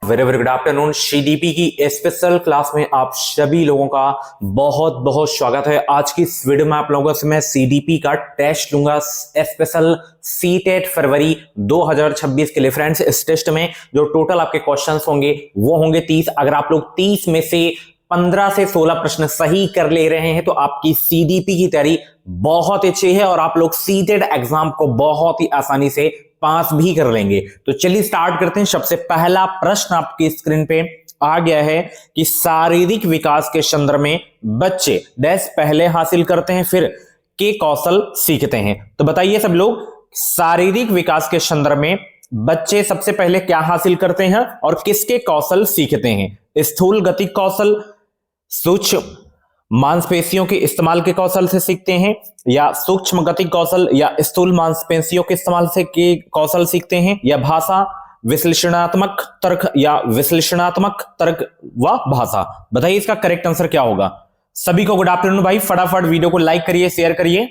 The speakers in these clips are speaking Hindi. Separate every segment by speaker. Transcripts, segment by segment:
Speaker 1: Very very good afternoon. CDP की स्पेशल क्लास में आप सभी लोगों का बहुत बहुत स्वागत है। आज की इस वीडियो में आप लोगों से मैं सीडीपी का टेस्ट लूंगा, स्पेशल सीटेट फरवरी 2026 के लिए। फ्रेंड्स, इस टेस्ट में जो टोटल आपके क्वेश्चंस होंगे वो होंगे 30। अगर आप लोग 30 में से 15 से 16 प्रश्न सही कर ले रहे हैं तो आपकी सीडीपी की तैयारी बहुत अच्छी है और आप लोग सीटेट एग्जाम को बहुत ही आसानी से पास भी कर लेंगे। तो चलिए स्टार्ट करते हैं। सबसे पहला प्रश्न आपकी स्क्रीन पे आ गया है कि शारीरिक विकास के संदर्भ में बच्चे डैश पहले हासिल करते हैं फिर के कौशल सीखते हैं। तो बताइए सब लोग, शारीरिक विकास के संदर्भ में बच्चे सबसे पहले क्या हासिल करते हैं और किसके कौशल सीखते हैं? स्थूल गति कौशल, सूक्ष्म मांसपेशियों के इस्तेमाल के कौशल से सीखते हैं, या सूक्ष्म गति कौशल या स्थूल मांसपेशियों के इस्तेमाल से के कौशल सीखते हैं, या भाषा विश्लेषणात्मक तर्क या विश्लेषणात्मक तर्क व भाषा? बताइए इसका करेक्ट आंसर क्या होगा। सभी को गुड आफ्टरनून भाई। फटाफट वीडियो को लाइक करिए, शेयर करिए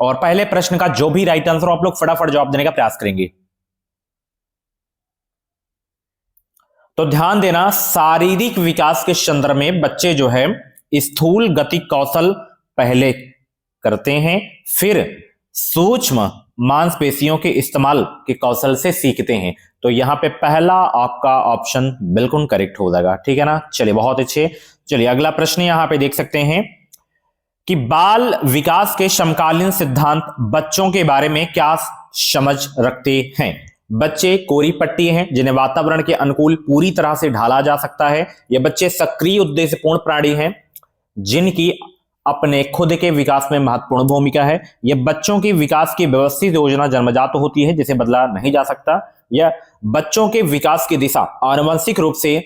Speaker 1: और पहले प्रश्न का जो भी राइट आंसर हो आप लोग फटाफट जवाब देने का प्रयास करेंगे। तो ध्यान देना, शारीरिक विकास के संदर्भ में बच्चे जो है स्थूल गति कौशल पहले करते हैं फिर सूक्ष्म मांसपेशियों के इस्तेमाल के कौशल से सीखते हैं। तो यहां पे पहला आपका ऑप्शन बिल्कुल करेक्ट हो जाएगा, ठीक है ना। चलिए बहुत अच्छे। चलिए अगला प्रश्न यहां पे देख सकते हैं कि बाल विकास के समकालीन सिद्धांत बच्चों के बारे में क्या समझ रखते हैं? बच्चे कोरी पट्टी हैं जिन्हें वातावरण के अनुकूल पूरी तरह से ढाला जा सकता है। ये बच्चे सक्रिय उद्देश्यपूर्ण प्राणी हैं जिनकी अपने खुद के विकास में महत्वपूर्ण भूमिका है। यह बच्चों के विकास की व्यवस्थित योजना जन्मजात होती है जिसे बदला नहीं जा सकता। यह बच्चों के विकास की दिशा आनुवंशिक रूप से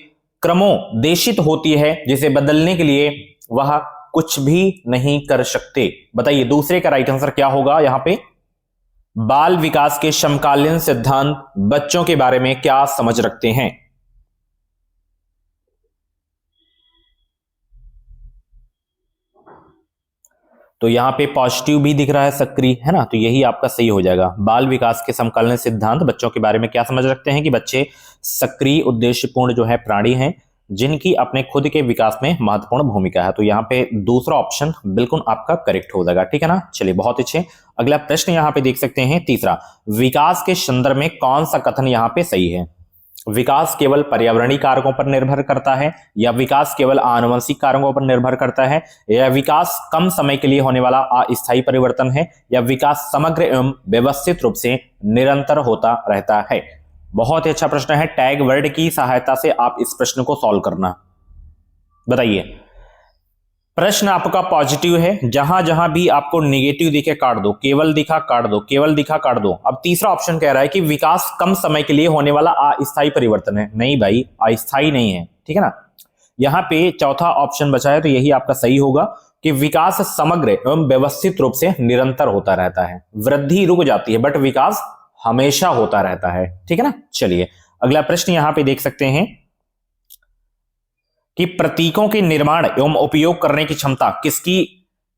Speaker 1: क्रमोदेशित होती है जिसे बदलने के लिए वह कुछ भी नहीं कर सकते। बताइए दूसरे का राइट आंसर क्या होगा। यहां पे बाल विकास के समकालीन सिद्धांत बच्चों के बारे में क्या समझ रखते हैं? तो यहां पे पॉजिटिव भी दिख रहा है, सक्रिय है ना, तो यही आपका सही हो जाएगा। बाल विकास के समकालीन सिद्धांत बच्चों के बारे में क्या समझ रखते हैं कि बच्चे सक्रिय उद्देश्यपूर्ण जो है प्राणी हैं जिनकी अपने खुद के विकास में महत्वपूर्ण भूमिका है। तो यहाँ पे दूसरा ऑप्शन बिल्कुल आपका करेक्ट हो जाएगा, ठीक है ना। चलिए बहुत अच्छे। अगला प्रश्न यहाँ पे देख सकते हैं तीसरा, विकास के संदर्भ में कौन सा कथन यहाँ पे सही है? विकास केवल पर्यावरणीय कारकों पर निर्भर करता है, या विकास केवल आनुवंशिक कारकों पर निर्भर करता है, या विकास कम समय के लिए होने वाला अस्थायी परिवर्तन है, या विकास समग्र एवं व्यवस्थित रूप से निरंतर होता रहता है? बहुत ही अच्छा प्रश्न है। टैग वर्ड की सहायता से आप इस प्रश्न को सॉल्व करना। बताइए, प्रश्न आपका पॉजिटिव है, जहां जहां भी आपको नेगेटिव दिखे काट दो, केवल दिखा काट दो, केवल दिखा काट दो। अब तीसरा ऑप्शन कह रहा है कि विकास कम समय के लिए होने वाला अस्थायी परिवर्तन है। नहीं भाई, अस्थायी नहीं है, ठीक है ना। यहां पे चौथा ऑप्शन बचा है तो यही आपका सही होगा कि विकास समग्र एवं व्यवस्थित रूप से निरंतर होता रहता है। वृद्धि रुक जाती है बट विकास हमेशा होता रहता है, ठीक है ना। चलिए अगला प्रश्न यहां पे देख सकते हैं कि प्रतीकों के निर्माण एवं उपयोग करने की क्षमता किसकी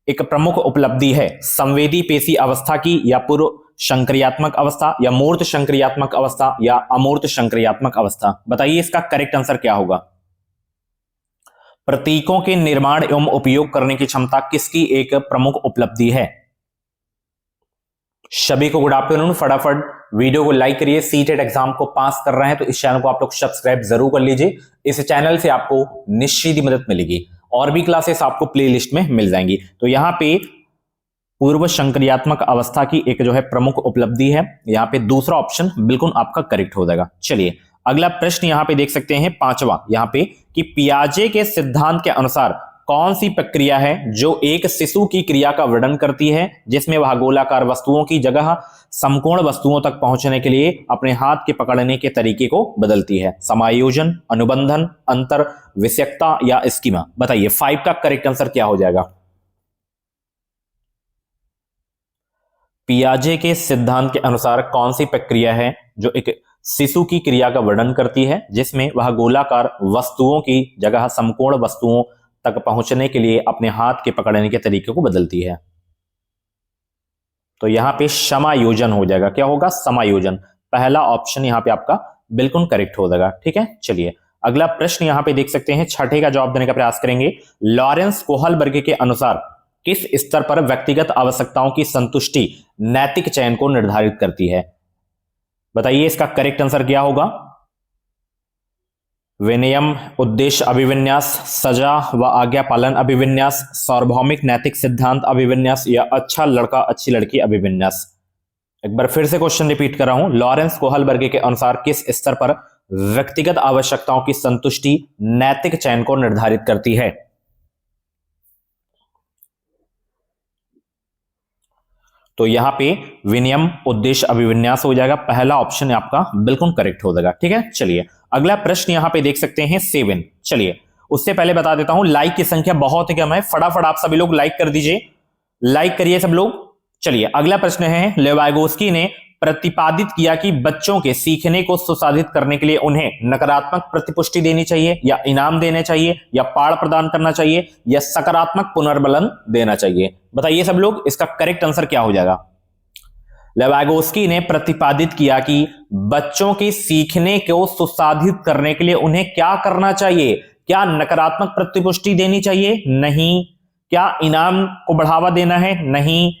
Speaker 1: एक प्रमुख उपलब्धि है? संवेदी पेशी अवस्था की, या पूर्व संक्रियात्मक अवस्था, या मूर्त संक्रियात्मक अवस्था, या अमूर्त संक्रियात्मक अवस्था? बताइए इसका करेक्ट आंसर क्या होगा। प्रतीकों के निर्माण एवं उपयोग करने की क्षमता किसकी एक प्रमुख उपलब्धि है? सभी को गुड आफ्टरनून। फटाफट वीडियो को लाइक करिए। सीटेट एग्जाम को पास कर रहे हैं तो इस चैनल को आप लोग सब्सक्राइब जरूर कर लीजिए। इस चैनल से आपको निश्चित ही मदद मिलेगी और भी क्लासेस आपको प्लेलिस्ट में मिल जाएंगी। तो यहां पे पूर्व संक्रियात्मक अवस्था की एक जो है प्रमुख उपलब्धि है, यहां पे दूसरा ऑप्शन बिल्कुल आपका करेक्ट हो जाएगा। चलिए अगला प्रश्न यहां पे देख सकते हैं पांचवा, यहां पे कि पियाजे के सिद्धांत के अनुसार कौन सी प्रक्रिया है जो एक शिशु की क्रिया का वर्णन करती है जिसमें वह गोलाकार वस्तुओं की जगह समकोण वस्तुओं तक पहुंचने के लिए अपने हाथ के पकड़ने के तरीके को बदलती है? समायोजन, अनुबंधन, अंतर विषयकता, या स्कीमा? बताइए 5 का करेक्ट आंसर क्या हो जाएगा। पियाजे के सिद्धांत के अनुसार कौन सी प्रक्रिया है जो एक शिशु की क्रिया का वर्णन करती है जिसमें वह गोलाकार वस्तुओं की जगह समकोण वस्तुओं तक पहुंचने के लिए अपने हाथ के पकड़ने के तरीके को बदलती है? तो यहां पे समायोजन हो जाएगा। क्या होगा? समायोजन। पहला ऑप्शन यहां पे आपका बिल्कुल करेक्ट हो जाएगा, ठीक है। चलिए अगला प्रश्न यहां पे देख सकते हैं, छठे का जवाब देने का प्रयास करेंगे। लॉरेंस कोहलबर्ग के अनुसार किस स्तर पर व्यक्तिगत आवश्यकताओं की संतुष्टि नैतिक चयन को निर्धारित करती है? बताइए इसका करेक्ट आंसर क्या होगा? विनियम, उद्देश्य अभिविन्यास, सजा व आज्ञा पालन अभिविन्यास, सार्वभौमिक नैतिक सिद्धांत अभिविन्यास या अच्छा लड़का अच्छी लड़की अभिविन्यास। एक बार फिर से क्वेश्चन रिपीट कर रहा हूं। लॉरेंस कोहलबर्ग के अनुसार किस स्तर पर व्यक्तिगत आवश्यकताओं की संतुष्टि नैतिक चयन को निर्धारित करती है? तो यहां पे विनियम, उद्देश्य अभिविन्यास हो जाएगा। पहला ऑप्शन आपका बिल्कुल करेक्ट हो जाएगा। ठीक है, चलिए अगला प्रश्न यहां पे देख सकते हैं 7। चलिए उससे पहले बता देता हूं, लाइक की संख्या बहुत ही कम है, फटाफट आप सभी लोग लाइक कर दीजिए, लाइक करिए सब लोग। चलिए अगला प्रश्न है, लेवाइगोस्की ने प्रतिपादित किया कि बच्चों के सीखने को सुसाधित करने के लिए उन्हें नकारात्मक प्रतिपुष्टि देनी चाहिए या इनाम देने चाहिए या पाठ प्रदान करना चाहिए या सकारात्मक पुनर्बलन देना चाहिए। बताइए सब लोग इसका करेक्ट आंसर क्या हो जाएगा? लेवाइगोस्की ने प्रतिपादित किया कि बच्चों के सीखने को सुसाधित करने के लिए उन्हें क्या करना चाहिए? क्या नकारात्मक प्रतिपुष्टि देनी चाहिए? नहीं। क्या इनाम को बढ़ावा देना है? नहीं।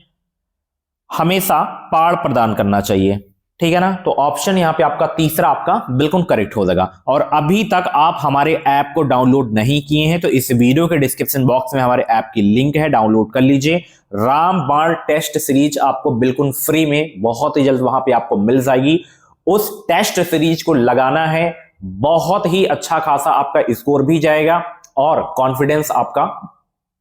Speaker 1: हमेशा पाठ प्रदान करना चाहिए। ठीक है ना, तो ऑप्शन यहां पे आपका तीसरा आपका बिल्कुल करेक्ट हो जाएगा। और अभी तक आप हमारे ऐप को डाउनलोड नहीं किए हैं तो इस वीडियो के डिस्क्रिप्शन बॉक्स में हमारे ऐप की लिंक है, डाउनलोड कर लीजिए। रामबाण टेस्ट सीरीज आपको बिल्कुल फ्री में बहुत ही जल्द वहां पे आपको मिल जाएगी। उस टेस्ट सीरीज को लगाना है, बहुत ही अच्छा खासा आपका स्कोर भी जाएगा और कॉन्फिडेंस आपका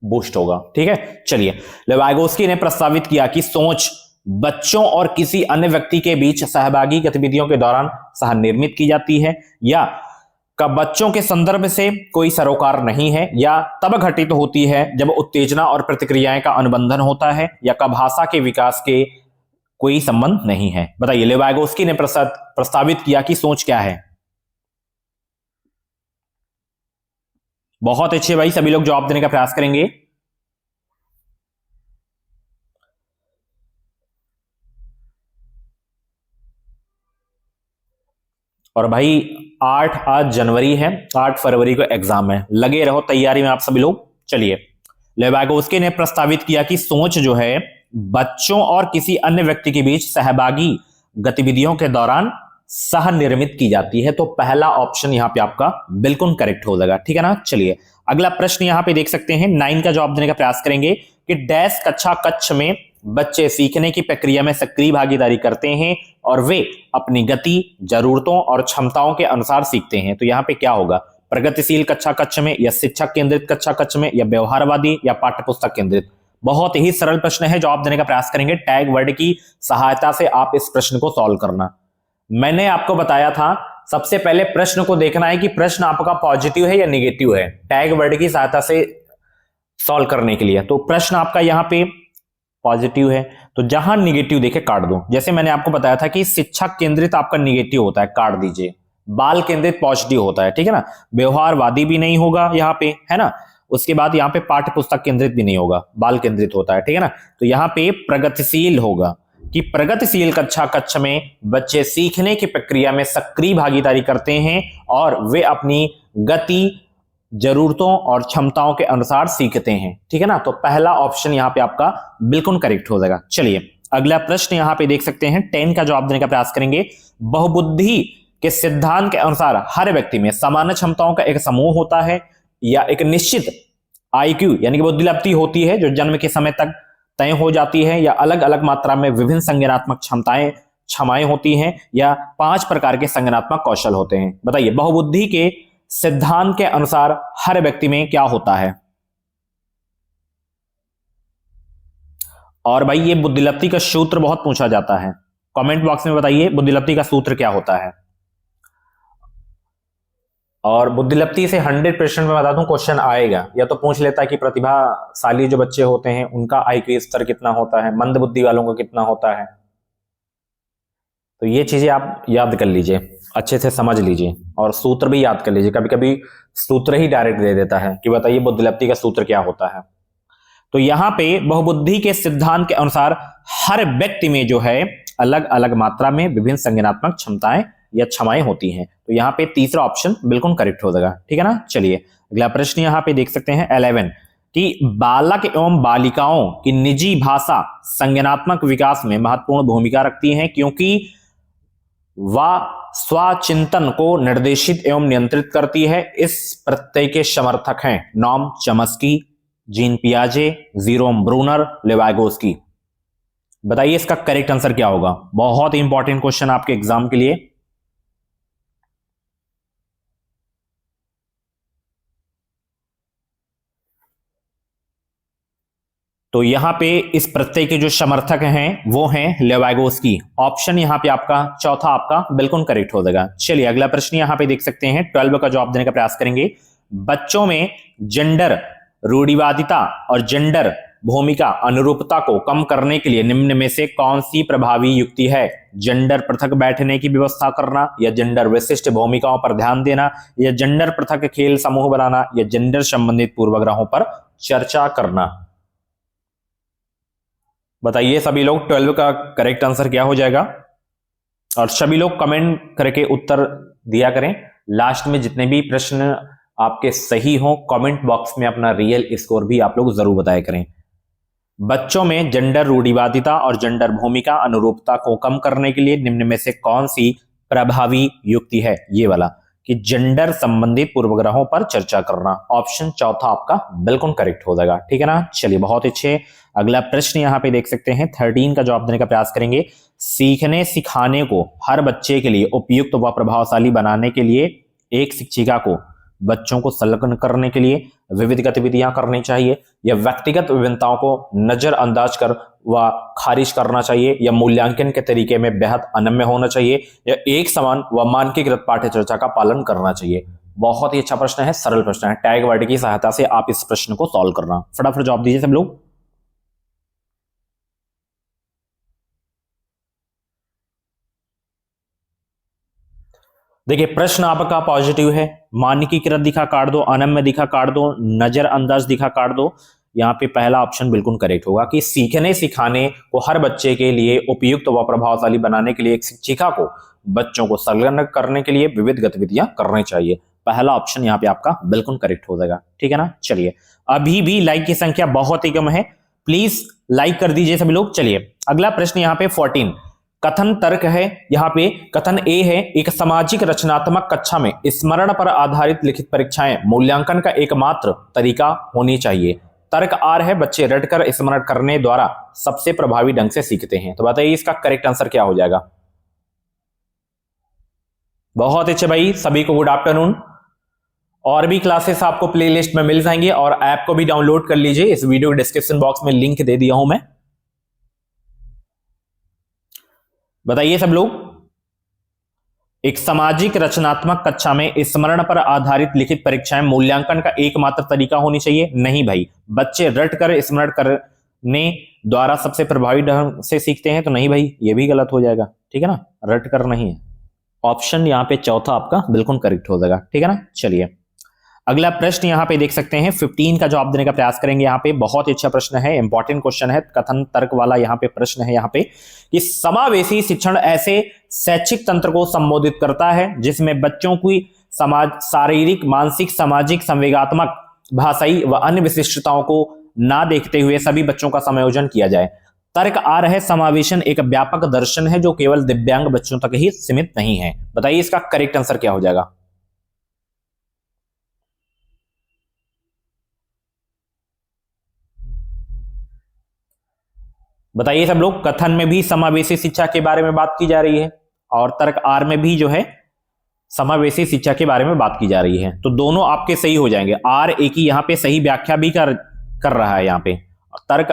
Speaker 1: बूस्ट होगा। ठीक है, चलिए लेवाइगोस्की ने प्रस्तावित किया कि सोच बच्चों और किसी अन्य व्यक्ति के बीच सहभागी गतिविधियों के दौरान सह निर्मित की जाती है या कब बच्चों के संदर्भ से कोई सरोकार नहीं है या तब घटित होती है जब उत्तेजना और प्रतिक्रियाएं का अनुबंधन होता है या कब भाषा के विकास के कोई संबंध नहीं है। बताइए लेवाइगोस्की ने प्रस्तावित किया कि सोच क्या है? बहुत अच्छे भाई, सभी लोग जवाब देने का प्रयास करेंगे। और भाई 8 आज जनवरी है, 8 फरवरी को एग्जाम है, लगे रहो तैयारी में आप सभी लोग। चलिए लेवाइगोस्की ने प्रस्तावित किया कि सोच जो है बच्चों और किसी अन्य व्यक्ति के बीच सहभागी गतिविधियों के दौरान सह निर्मित की जाती है। तो पहला ऑप्शन यहां पे आपका बिल्कुल करेक्ट हो जाएगा। ठीक है ना, चलिए अगला प्रश्न यहां पे देख सकते हैं, 9 का जवाब देने का प्रयास करेंगे कि डैश कक्षा कक्ष में बच्चे सीखने की प्रक्रिया में सक्रिय भागीदारी करते हैं और वे अपनी गति, जरूरतों और क्षमताओं के अनुसार सीखते हैं। तो यहां पे क्या होगा? प्रगतिशील कक्षा कक्ष में या शिक्षक केंद्रित कक्षा कक्ष में या व्यवहारवादी या पाठ्यपुस्तक केंद्रित? बहुत ही सरल प्रश्न है, जवाब देने का प्रयास करेंगे। टैग वर्ड की सहायता से आप इस प्रश्न को सॉल्व करना। मैंने आपको बताया था सबसे पहले प्रश्न को देखना है कि प्रश्न आपका पॉजिटिव है या निगेटिव है, टैग वर्ड की सहायता से सॉल्व करने के लिए। तो प्रश्न आपका यहां पे पॉजिटिव है, तो जहां निगेटिव देखे काट दो। जैसे मैंने आपको बताया था कि शिक्षक केंद्रित आपका निगेटिव होता है, काट दीजिए। बाल केंद्रित पॉजिटिव होता है, ठीक है ना। व्यवहारवादी भी नहीं होगा यहाँ पे, है ना। उसके बाद यहाँ पे पाठ्य पुस्तक केंद्रित भी नहीं होगा, बाल केंद्रित होता है, ठीक है ना। तो यहाँ पे प्रगतिशील होगा कि प्रगतिशील कक्षा कक्ष में बच्चे सीखने की प्रक्रिया में सक्रिय भागीदारी करते हैं और वे अपनी गति, जरूरतों और क्षमताओं के अनुसार सीखते हैं, ठीक है ना। तो पहला ऑप्शन यहाँ पे आपका बिल्कुल करेक्ट हो जाएगा। चलिए अगला प्रश्न यहाँ पे देख सकते हैं, 10 का जवाब देने का प्रयास करेंगे। बहुबुद्धि के सिद्धांत के अनुसार हर व्यक्ति में समान क्षमताओं का एक समूह होता है या एक निश्चित IQ यानी कि बुद्धिलब्धि होती है जो जन्म के समय तक तय हो जाती है, या अलग अलग मात्रा में विभिन्न संज्ञानात्मक क्षमताएं होती हैं, या 5 प्रकार के संज्ञानात्मक कौशल होते हैं। बताइए बहुबुद्धि के सिद्धांत के अनुसार हर व्यक्ति में क्या होता है? और भाई ये बुद्धिलब्धि का सूत्र बहुत पूछा जाता है, कमेंट बॉक्स में बताइए बुद्धिलब्धि का सूत्र क्या होता है। और बुद्धिलब्धि से 100% में बता दूं क्वेश्चन आएगा, या तो पूछ लेता है कि प्रतिभाशाली जो बच्चे होते हैं उनका IQ स्तर कितना होता है, मंद बुद्धि वालों का कितना होता है। तो ये चीजें आप याद कर लीजिए, अच्छे से समझ लीजिए, और सूत्र भी याद कर लीजिए। कभी कभी सूत्र ही डायरेक्ट दे देता है कि बताइए बुद्धिलब्धि का सूत्र क्या होता है। तो यहां पे बहुबुद्धि के सिद्धांत के अनुसार हर व्यक्ति में जो है अलग अलग मात्रा में विभिन्न संज्ञानात्मक क्षमताएं या क्षमाएं होती हैं। तो यहाँ पे तीसरा ऑप्शन बिल्कुल करेक्ट हो जाएगा, ठीक है ना। चलिए अगला प्रश्न यहाँ पे देख सकते हैं 11 कि बालक एवं बालिकाओं की निजी भाषा संज्ञानात्मक विकास में महत्वपूर्ण भूमिका रखती है क्योंकि वह स्वचिंतन को निर्देशित एवं नियंत्रित करती है। इस प्रत्यय के समर्थक हैं नॉम चॉम्स्की, जीन पियाजे, जीरोम ब्रूनर, लेवाइगोस्की। बताइए इसका करेक्ट आंसर क्या होगा। बहुत इंपॉर्टेंट क्वेश्चन आपके एग्जाम के लिए। तो यहां पे इस प्रत्यय के जो समर्थक हैं वो हैं लेवाइगोस्की। ऑप्शन यहां पे आपका चौथा आपका बिल्कुल करेक्ट हो जाएगा। चलिए अगला प्रश्न यहां पे देख सकते हैं 12 का जवाब देने का प्रयास करेंगे। बच्चों में जेंडर रूढ़िवादिता और जेंडर भूमिका अनुरूपता को कम करने के लिए निम्न में से कौन सी प्रभावी युक्ति है। जेंडर पृथक बैठने की व्यवस्था करना, या जेंडर विशिष्ट भूमिकाओं पर ध्यान देना, या जेंडर पृथक खेल समूह बनाना, या जेंडर संबंधित पूर्वाग्रहों पर चर्चा करना। बताइए सभी लोग 12 का करेक्ट आंसर क्या हो जाएगा। और सभी लोग कमेंट करके उत्तर दिया करें। लास्ट में जितने भी प्रश्न आपके सही हो कमेंट बॉक्स में अपना रियल स्कोर भी आप लोग जरूर बताया करें। बच्चों में जेंडर रूढ़िवादिता और जेंडर भूमिका अनुरूपता को कम करने के लिए निम्न में से कौन सी प्रभावी युक्ति है। ये वाला कि जेंडर संबंधित पूर्वग्रहों पर चर्चा करना। ऑप्शन चौथा आपका बिल्कुल करेक्ट हो जाएगा, ठीक है ना। चलिए बहुत अच्छे। अगला प्रश्न यहां पे देख सकते हैं 13 का जवाब देने का प्रयास करेंगे। सीखने सिखाने को हर बच्चे के लिए उपयुक्त व प्रभावशाली बनाने के लिए एक शिक्षिका को बच्चों को संलग्न करने के लिए विविध गतिविधियां करनी चाहिए, या व्यक्तिगत विभिन्नताओं को नजरअंदाज कर व खारिज करना चाहिए, या मूल्यांकन के तरीके में बेहद अनम्य होना चाहिए, या एक समान व मानकीकृत पाठ्य चर्चा का पालन करना चाहिए। बहुत ही अच्छा प्रश्न है, सरल प्रश्न है। टैग वर्ड की सहायता से आप इस प्रश्न को सॉल्व करना। फटाफट जवाब दीजिए सब लोग। देखिए प्रश्न आपका पॉजिटिव है। मानकीकृत दिखा काट दो, अनम्य दिखा काट दो, नजरअंदाज दिखा काट दो। यहाँ पे पहला ऑप्शन बिल्कुल करेक्ट होगा कि सीखने सिखाने को हर बच्चे के लिए उपयुक्त व प्रभावशाली बनाने के लिए एक शिक्षिका को बच्चों को संलग्न करने के लिए विविध गतिविधियां करनी चाहिए। पहला ऑप्शन यहाँ पे आपका बिल्कुल करेक्ट हो जाएगा, ठीक है ना। चलिए अभी भी लाइक की संख्या बहुत ही कम है, प्लीज लाइक कर दीजिए सभी लोग। चलिए अगला प्रश्न यहाँ पे 14 कथन तर्क है। यहाँ पे कथन ए है, एक सामाजिक रचनात्मक कक्षा में स्मरण पर आधारित लिखित परीक्षाएं मूल्यांकन का एकमात्र तरीका होनी चाहिए। तर्क आर है, बच्चे रटकर स्मरण करने द्वारा सबसे प्रभावी ढंग से सीखते हैं। तो बताइए इसका करेक्ट आंसर क्या हो जाएगा। बहुत अच्छे भाई, सभी को गुड आफ्टरनून। और भी क्लासेस आपको प्लेलिस्ट में मिल जाएंगे और ऐप को भी डाउनलोड कर लीजिए। इस वीडियो डिस्क्रिप्शन बॉक्स में लिंक दे दिया हूं मैं। बताइए सब लोग, एक सामाजिक रचनात्मक कक्षा में स्मरण पर आधारित लिखित परीक्षाएं मूल्यांकन का एकमात्र तरीका होनी चाहिए। नहीं भाई, बच्चे रट कर स्मरण करने द्वारा सबसे प्रभावी ढंग से सीखते हैं। तो नहीं भाई, ये भी गलत हो जाएगा, ठीक है ना। रट कर नहीं है। ऑप्शन यहाँ पे चौथा आपका बिल्कुल करेक्ट हो जाएगा, ठीक है ना। चलिए अगला प्रश्न यहाँ पे देख सकते हैं 15 का जवाब देने का प्रयास करेंगे। यहाँ पे बहुत ही अच्छा प्रश्न है, इंपॉर्टेंट क्वेश्चन है, कथन तर्क वाला यहाँ पे प्रश्न है। यहाँ पे कि समावेशी शिक्षण ऐसे शैक्षिक तंत्र को संबोधित करता है जिसमें बच्चों की समाज शारीरिक, मानसिक, सामाजिक, संवेगात्मक, भाषाई व अन्य विशिष्टताओं को ना देखते हुए सभी बच्चों का समायोजन किया जाए। तर्क आ रहा है, समावेशन एक व्यापक दर्शन है जो केवल दिव्यांग बच्चों तक ही सीमित नहीं है। बताइए इसका करेक्ट आंसर क्या हो जाएगा। बताइए सब लोग, कथन में भी समावेशी शिक्षा के बारे में बात की जा रही है और तर्क आर में भी जो है समावेशी शिक्षा के बारे में बात की जा रही है। तो दोनों आपके सही हो जाएंगे। आर एक ही यहाँ पे सही व्याख्या भी कर रहा है। यहाँ पे तर्क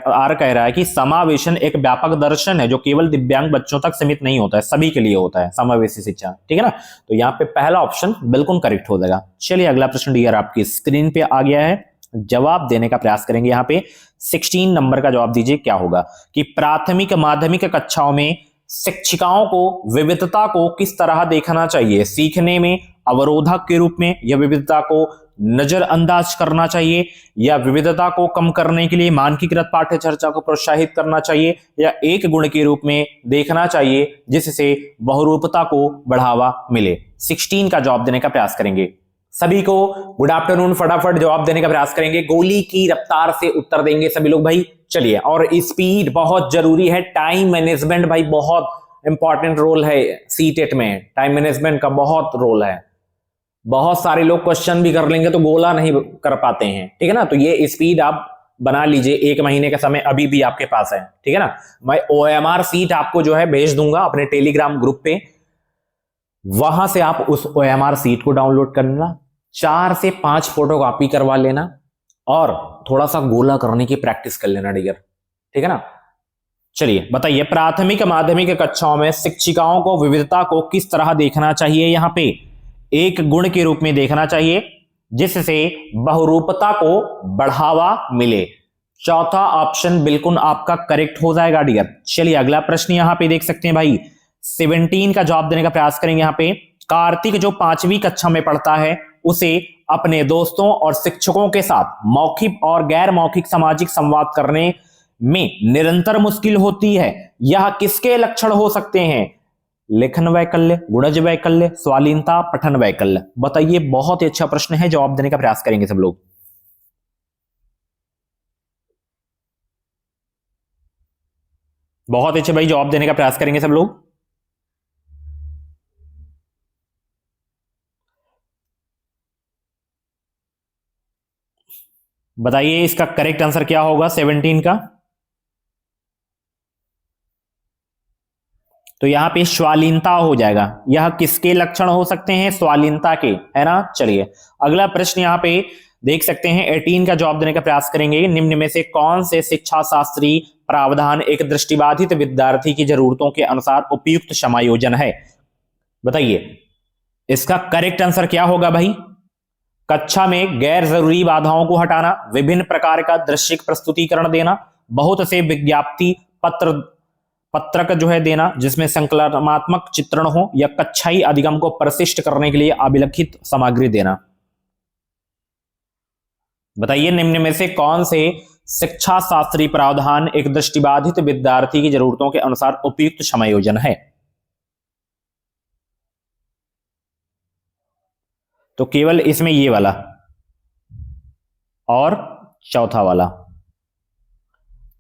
Speaker 1: आर कह रहा है कि समावेशन एक व्यापक दर्शन है जो केवल दिव्यांग बच्चों तक सीमित नहीं होता है, सभी के लिए होता है समावेशी शिक्षा, ठीक है ना। तो यहाँ पे पहला ऑप्शन बिल्कुल करेक्ट हो जाएगा। चलिए अगला प्रश्न डियर आपकी स्क्रीन पे आ गया है, जवाब देने का प्रयास करेंगे। यहाँ पे 16 नंबर का जवाब दीजिए क्या होगा। कि प्राथमिक माध्यमिक कक्षाओं में शिक्षिकाओं को विविधता को किस तरह देखना चाहिए? सीखने में अवरोधक के रूप में, या विविधता को नजरअंदाज करना चाहिए, या विविधता को कम करने के लिए मानकीकृत पाठ्य चर्चा को प्रोत्साहित करना चाहिए, या एक गुण के रूप में देखना चाहिए जिससे बहुरूपता को बढ़ावा मिले? 16 का जवाब देने का प्रयास करेंगे। सभी को गुड आफ्टरनून, फटाफट जवाब देने का प्रयास करेंगे, गोली की रफ्तार से उत्तर देंगे सभी लोग भाई। चलिए, और स्पीड बहुत जरूरी है, टाइम मैनेजमेंट भाई बहुत इंपॉर्टेंट रोल है सीटेट में, टाइम मैनेजमेंट का बहुत रोल है। बहुत सारे लोग क्वेश्चन भी कर लेंगे तो गोला नहीं कर पाते हैं, ठीक है ना। तो ये स्पीड आप बना लीजिए, 1 महीने का समय अभी भी आपके पास है, ठीक है ना। मैं OMR सीट आपको जो है भेज दूंगा अपने टेलीग्राम ग्रुप पे, वहां से आप उस OMR सीट को डाउनलोड करना, 4 से 5 फोटो कॉपी करवा लेना और थोड़ा सा गोला करने की प्रैक्टिस कर लेना डिगर, ठीक है ना। चलिए बताइए, प्राथमिक माध्यमिक कक्षाओं में शिक्षिकाओं को विविधता को किस तरह देखना चाहिए? यहां पे एक गुण के रूप में देखना चाहिए जिससे बहुरूपता को बढ़ावा मिले। चौथा ऑप्शन बिल्कुल आपका करेक्ट हो जाएगा डियर। चलिए अगला प्रश्न यहां पे देख सकते हैं भाई, 17 का जवाब देने का प्रयास करेंगे। यहां पे कार्तिक जो 5वीं कक्षा में पढ़ता है उसे अपने दोस्तों और शिक्षकों के साथ मौखिक और गैर मौखिक सामाजिक संवाद करने में निरंतर मुश्किल होती है। यह किसके लक्षण हो सकते हैं? लेखन वैकल्य, गुणज वैकल्य, स्वालीनता, पठन वैकल्य। बताइए, बहुत ही अच्छा प्रश्न है, जवाब देने का प्रयास करेंगे सब लोग। बहुत अच्छे भाई, जवाब देने का प्रयास करेंगे सब लोग। बताइए इसका करेक्ट आंसर क्या होगा 17 का? तो यहां पे स्वालीनता हो जाएगा। यह किसके लक्षण हो सकते हैं? स्वालीनता के, है ना। चलिए अगला प्रश्न यहां पे देख सकते हैं, 18 का जवाब देने का प्रयास करेंगे। निम्न में से कौन से शिक्षा शास्त्री प्रावधान एक दृष्टिबाधित विद्यार्थी की जरूरतों के अनुसार उपयुक्त समायोजन है? बताइए इसका करेक्ट आंसर क्या होगा भाई? कक्षा में गैर जरूरी बाधाओं को हटाना, विभिन्न प्रकार का दृश्यिक प्रस्तुतिकरण देना, बहुत से विज्ञप्ति पत्रक जो है देना जिसमें संकलनात्मक चित्रण हो, या कक्षाई अधिगम को परिशिष्ट करने के लिए अभिलिखित सामग्री देना। बताइए निम्न में से कौन से शिक्षा शास्त्री प्रावधान एक दृष्टिबाधित विद्यार्थी की जरूरतों के अनुसार उपयुक्त समायोजन है? तो केवल इसमें ये वाला और चौथा वाला,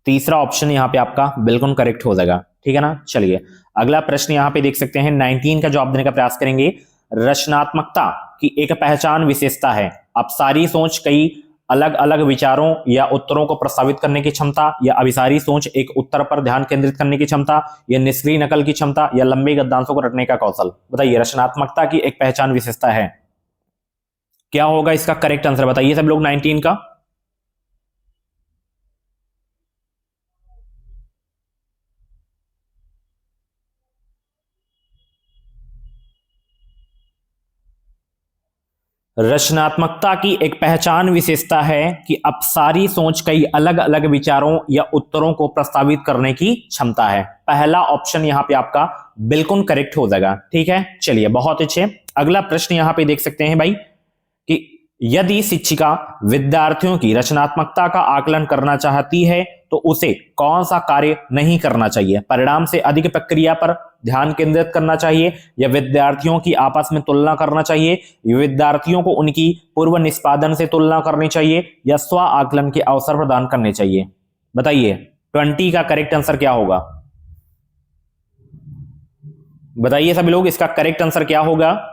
Speaker 1: तीसरा ऑप्शन यहां पे आपका बिल्कुल करेक्ट हो जाएगा, ठीक है ना। चलिए अगला प्रश्न यहां पे देख सकते हैं, 19 का जवाब देने का प्रयास करेंगे। रचनात्मकता की एक पहचान विशेषता है अपसारी सोच, कई अलग अलग विचारों या उत्तरों को प्रस्तावित करने की क्षमता, या अभिसारी सोच, एक उत्तर पर ध्यान केंद्रित करने की क्षमता, या निष्क्रिय नकल की क्षमता, या लंबे गद्यांशों को रटने का कौशल। बताइए रचनात्मकता की एक पहचान विशेषता है, क्या होगा इसका करेक्ट आंसर? बताइए सब लोग 19 का। रचनात्मकता की एक पहचान विशेषता है कि अपसारी सोच, कई अलग अलग विचारों या उत्तरों को प्रस्तावित करने की क्षमता है। पहला ऑप्शन यहां पे आपका बिल्कुल करेक्ट हो जाएगा, ठीक है। चलिए बहुत अच्छे, अगला प्रश्न यहां पे देख सकते हैं भाई कि यदि शिक्षिका विद्यार्थियों की रचनात्मकता का आकलन करना चाहती है तो उसे कौन सा कार्य नहीं करना चाहिए? परिणाम से अधिक प्रक्रिया पर ध्यान केंद्रित करना चाहिए, या विद्यार्थियों की आपस में तुलना करना चाहिए, या विद्यार्थियों को उनकी पूर्व निष्पादन से तुलना करनी चाहिए, या स्व आकलन के अवसर प्रदान करने चाहिए? बताइए 20 का करेक्ट आंसर क्या होगा? बताइए सभी लोग, इसका करेक्ट आंसर क्या होगा?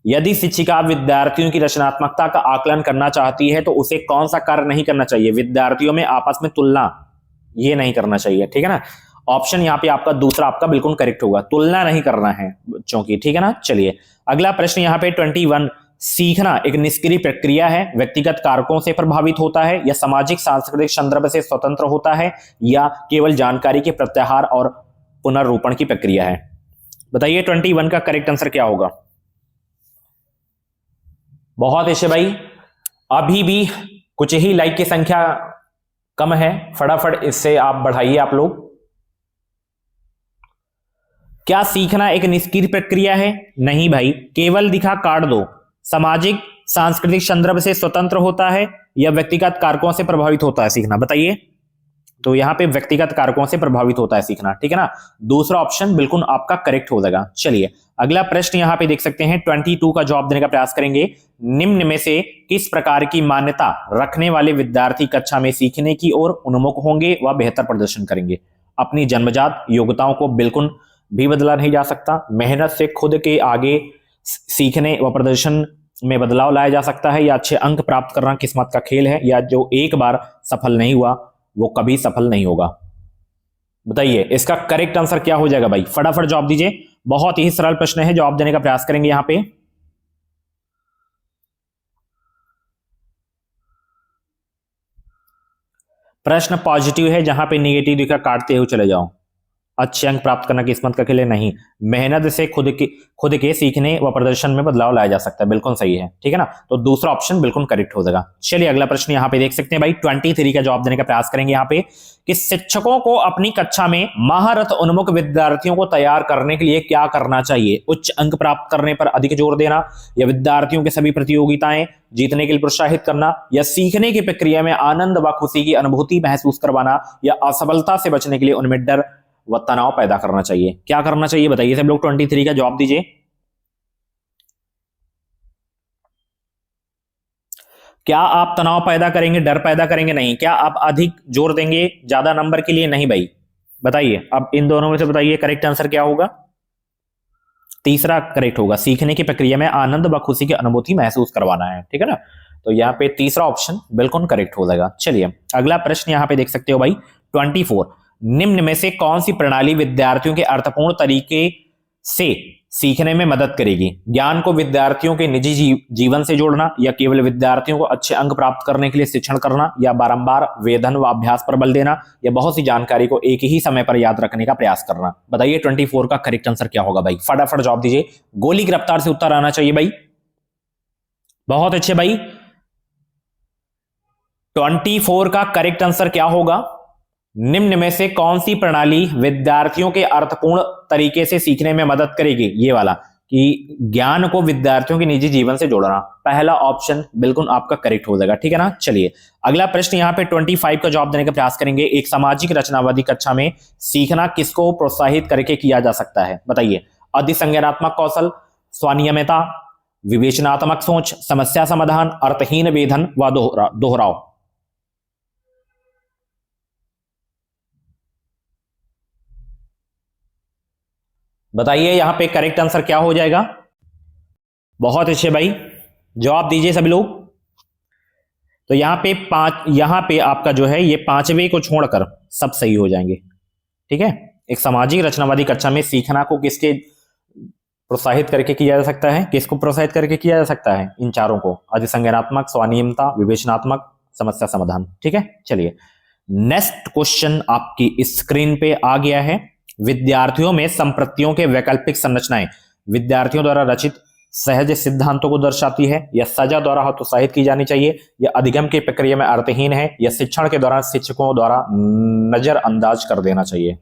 Speaker 1: यदि शिक्षिका विद्यार्थियों की रचनात्मकता का आकलन करना चाहती है तो उसे कौन सा कार्य नहीं करना चाहिए? विद्यार्थियों में आपस में तुलना, ये नहीं करना चाहिए, ठीक है ना। ऑप्शन यहां पे आपका दूसरा आपका बिल्कुल करेक्ट होगा, तुलना नहीं करना है बच्चों की, ठीक है ना। चलिए अगला प्रश्न यहां पे 21, सीखना एक निष्क्रिय प्रक्रिया है, व्यक्तिगत कारकों से प्रभावित होता है, या सामाजिक सांस्कृतिक संदर्भ से स्वतंत्र होता है, या केवल जानकारी के प्रत्याहार और पुनर्रूपण की प्रक्रिया है? बताइए 21 का करेक्ट आंसर क्या होगा? बहुत अच्छे भाई, अभी भी कुछ ही लाइक की संख्या कम है, फटाफट इससे आप बढ़ाइए आप लोग। क्या सीखना एक निष्क्रिय प्रक्रिया है? नहीं भाई, केवल दिखा काट दो। सामाजिक सांस्कृतिक संदर्भ से स्वतंत्र होता है या व्यक्तिगत कारकों से प्रभावित होता है सीखना? बताइए। तो यहां पे व्यक्तिगत कारकों से प्रभावित होता है सीखना, ठीक है ना। दूसरा ऑप्शन बिल्कुल आपका करेक्ट हो जाएगा। चलिए अगला प्रश्न यहां पे देख सकते हैं, 22 का जवाब देने का प्रयास करेंगे। निम्न में से किस प्रकार की मान्यता रखने वाले विद्यार्थी कक्षा में सीखने की ओर उन्मुख होंगे व बेहतर प्रदर्शन करेंगे? अपनी जन्मजात योग्यताओं को बिल्कुल भी बदला नहीं जा सकता, मेहनत से खुद के आगे सीखने व प्रदर्शन में बदलाव लाया जा सकता है, या अच्छे अंक प्राप्त करना किस्मत का खेल है, या जो एक बार सफल नहीं हुआ वो कभी सफल नहीं होगा? बताइए इसका करेक्ट आंसर क्या हो जाएगा भाई, फटाफट जवाब दीजिए। बहुत ही सरल प्रश्न है, जवाब देने का प्रयास करेंगे यहां पे। प्रश्न पॉजिटिव है, जहां पे नेगेटिव दिखा काटते हुए चले जाओ। अच्छे अंक प्राप्त करना किस्मत का खेल है, नहीं। मेहनत से खुद के सीखने व प्रदर्शन में बदलाव लाया जा सकता है, बिल्कुल सही है, ठीक है ना। तो दूसरा ऑप्शन बिल्कुल करेक्ट हो जाएगा। चलिए अगला प्रश्न यहां पे देख सकते हैं भाई, 23 का जवाब देने का प्रयास करेंगे यहां पे कि शिक्षकों को अपनी कक्षा में महारत उन्मुख विद्यार्थियों को तैयार करने के लिए क्या करना चाहिए? उच्च अंक प्राप्त करने पर अधिक जोर देना, या विद्यार्थियों के सभी प्रतियोगिताएं जीतने के लिए प्रोत्साहित करना, या सीखने की प्रक्रिया में आनंद व खुशी की अनुभूति महसूस करवाना, या असफलता से बचने के लिए उनमें डर व तनाव पैदा करना चाहिए? क्या करना चाहिए बताइए सब लोग, 23 का जवाब दीजिए। क्या आप तनाव पैदा करेंगे, डर पैदा करेंगे? नहीं। क्या आप अधिक जोर देंगे ज्यादा नंबर के लिए? नहीं भाई। बताइए अब इन दोनों में से बताइए करेक्ट आंसर क्या होगा। तीसरा करेक्ट होगा, सीखने की प्रक्रिया में आनंद व खुशी की अनुभूति महसूस करवाना है, ठीक है ना। तो यहाँ पे तीसरा ऑप्शन बिल्कुल करेक्ट हो जाएगा। चलिए अगला प्रश्न यहाँ पे देख सकते हो भाई, 24, निम्न में से कौन सी प्रणाली विद्यार्थियों के अर्थपूर्ण तरीके से सीखने में मदद करेगी? ज्ञान को विद्यार्थियों के निजी जीवन से जोड़ना, या केवल विद्यार्थियों को अच्छे अंक प्राप्त करने के लिए शिक्षण करना, या बारंबार वेधन व अभ्यास पर बल देना, या बहुत सी जानकारी को एक ही समय पर याद रखने का प्रयास करना? बताइए 24 का करेक्ट आंसर क्या होगा भाई, फटाफट जवाब दीजिए। गोली की रफ्तार से उत्तर आना चाहिए भाई। बहुत अच्छे भाई, 24 का करेक्ट आंसर क्या होगा? निम्न में से कौन सी प्रणाली विद्यार्थियों के अर्थपूर्ण तरीके से सीखने में मदद करेगी? ये वाला कि ज्ञान को विद्यार्थियों के निजी जीवन से जोड़ना, पहला ऑप्शन बिल्कुल आपका करेक्ट हो जाएगा, ठीक है ना। चलिए अगला प्रश्न यहां पे 25 का जवाब देने का प्रयास करेंगे। एक सामाजिक रचनावादी कक्षा में सीखना किसको प्रोत्साहित करके किया जा सकता है? बताइए। अधिसंज्ञानात्मक कौशल, स्वनियमितता, विवेचनात्मक सोच, समस्या समाधान, अर्थहीन वेधन व दोहराव? बताइए यहां पे करेक्ट आंसर क्या हो जाएगा। बहुत अच्छे भाई, जवाब दीजिए सभी लोग। तो यहां पे आपका जो है ये पांचवें को छोड़कर सब सही हो जाएंगे, ठीक है। एक सामाजिक रचनावादी कक्षा में सीखना को किसके प्रोत्साहित करके किया जा सकता है? किसको प्रोत्साहित करके किया जा सकता है? इन चारों को, अधिसंज्ञानात्मक, स्वनियमता, विवेचनात्मक, समस्या समाधान, ठीक है। चलिए नेक्स्ट क्वेश्चन आपकी स्क्रीन पे आ गया है। विद्यार्थियों में संप्रतियों के वैकल्पिक संरचनाएं विद्यार्थियों द्वारा रचित सहज सिद्धांतों को दर्शाती है, या सजा द्वारा हतोत्साहित की जानी चाहिए, या अधिगम की प्रक्रिया में अर्थहीन है, या शिक्षण के दौरान शिक्षकों द्वारा नजरअंदाज कर देना चाहिए?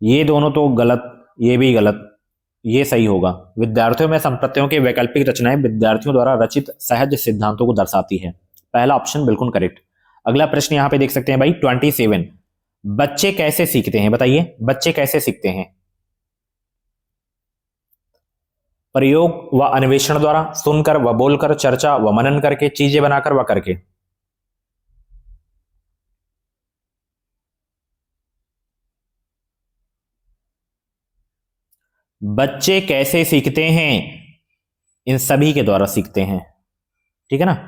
Speaker 1: ये दोनों तो गलत, ये भी गलत, ये सही होगा। विद्यार्थियों में संप्रतियों के वैकल्पिक रचनाएं विद्यार्थियों द्वारा रचित सहज सिद्धांतों को दर्शाती है, पहला ऑप्शन बिल्कुल करेक्ट। अगला प्रश्न यहां पे देख सकते हैं भाई 27, बच्चे कैसे सीखते हैं? बताइए बच्चे कैसे सीखते हैं? प्रयोग व अन्वेषण द्वारा, सुनकर व बोलकर, चर्चा व मनन करके, चीजें बनाकर व करके? बच्चे कैसे सीखते हैं? इन सभी के द्वारा सीखते हैं, ठीक है ना।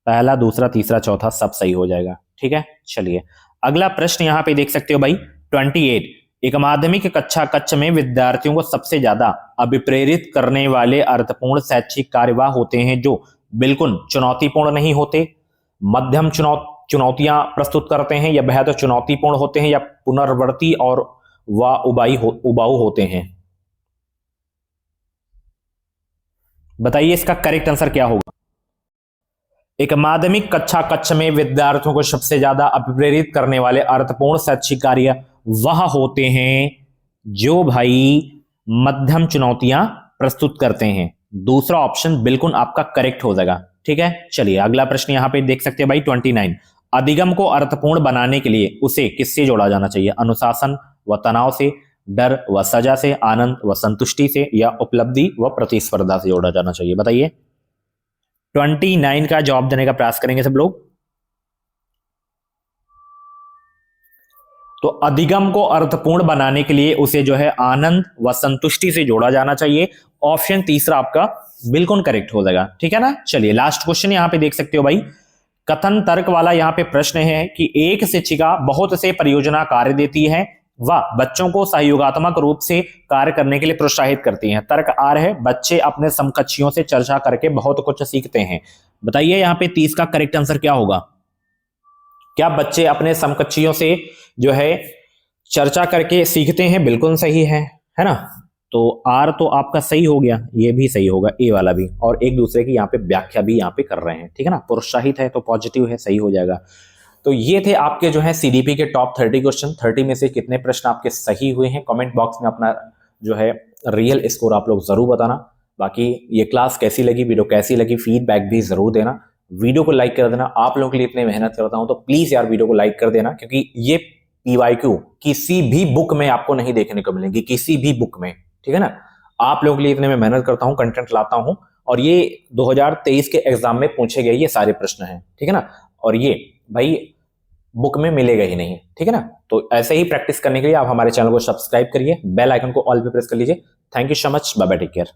Speaker 1: पहला, दूसरा, तीसरा, चौथा सब सही हो जाएगा, ठीक है। चलिए अगला प्रश्न यहां पे देख सकते हो भाई 28, एक माध्यमिक कक्ष में विद्यार्थियों को सबसे ज्यादा अभिप्रेरित करने वाले अर्थपूर्ण शैक्षिक कार्य वह होते हैं जो बिल्कुल चुनौतीपूर्ण नहीं होते, मध्यम चुनौतियां प्रस्तुत करते हैं, या बेहद चुनौतीपूर्ण होते हैं, या पुनर्वर्ती और व उबाऊ होते हैं? बताइए इसका करेक्ट आंसर क्या होगा। एक माध्यमिक कक्षा कक्ष में विद्यार्थियों को सबसे ज्यादा अभिप्रेरित करने वाले अर्थपूर्ण शैक्षिक कार्य वह होते हैं जो भाई मध्यम चुनौतियां प्रस्तुत करते हैं। दूसरा ऑप्शन बिल्कुल आपका करेक्ट हो जाएगा। ठीक है, चलिए अगला प्रश्न यहां पे देख सकते हैं भाई 29। अधिगम को अर्थपूर्ण बनाने के लिए उसे किससे जोड़ा जाना चाहिए? अनुशासन व तनाव से, डर व सजा से, आनंद व संतुष्टि से, या उपलब्धि व प्रतिस्पर्धा से जोड़ा जाना चाहिए? बताइए। 29 का जवाब देने का प्रयास करेंगे सब लोग। तो अधिगम को अर्थपूर्ण बनाने के लिए उसे जो है आनंद व संतुष्टि से जोड़ा जाना चाहिए। ऑप्शन तीसरा आपका बिल्कुल करेक्ट हो जाएगा। ठीक है ना। चलिए लास्ट क्वेश्चन यहां पे देख सकते हो भाई, कथन तर्क वाला यहां पे प्रश्न है कि एक शिक्षिका बहुत से परियोजना कार्य देती है व बच्चों को सहयोगात्मक रूप से कार्य करने के लिए प्रोत्साहित करती है। तर्क आर है, बच्चे अपने समकक्षियों से चर्चा करके बहुत कुछ सीखते हैं। बताइए यहां पे 30 का करेक्ट आंसर क्या होगा? क्या बच्चे अपने समकक्षियों से जो है चर्चा करके सीखते हैं? बिल्कुल सही है ना। तो आर तो आपका सही हो गया, ये भी सही होगा, ए वाला भी, और एक दूसरे की यहाँ पे व्याख्या भी यहाँ पे कर रहे हैं। ठीक है ना, प्रोत्साहित है तो पॉजिटिव है, सही हो जाएगा। तो ये थे आपके जो है सीडीपी के टॉप 30 क्वेश्चन। 30 में से कितने प्रश्न आपके सही हुए हैं कमेंट बॉक्स में अपना जो है रियल स्कोर आप लोग जरूर बताना। बाकी ये क्लास कैसी लगी, वीडियो कैसी लगी, फीडबैक भी जरूर देना। वीडियो को लाइक कर देना, आप लोगों के लिए इतने मेहनत करता हूं तो प्लीज यार वीडियो को लाइक कर देना, क्योंकि ये पीवाईक्यू किसी भी बुक में आपको नहीं देखने को मिलेंगी, किसी भी बुक में। ठीक है ना, आप लोगों के लिए इतने में मेहनत करता हूं, कंटेंट लाता हूं, और ये 2023 के एग्जाम में पूछे गए ये सारे प्रश्न हैं। ठीक है ना, और ये भाई बुक में मिलेगा ही नहीं। ठीक है ना, तो ऐसे ही प्रैक्टिस करने के लिए आप हमारे चैनल को सब्सक्राइब करिए, बेल आइकन को ऑल पे प्रेस कर लीजिए। Thank you so much, bye bye, take care.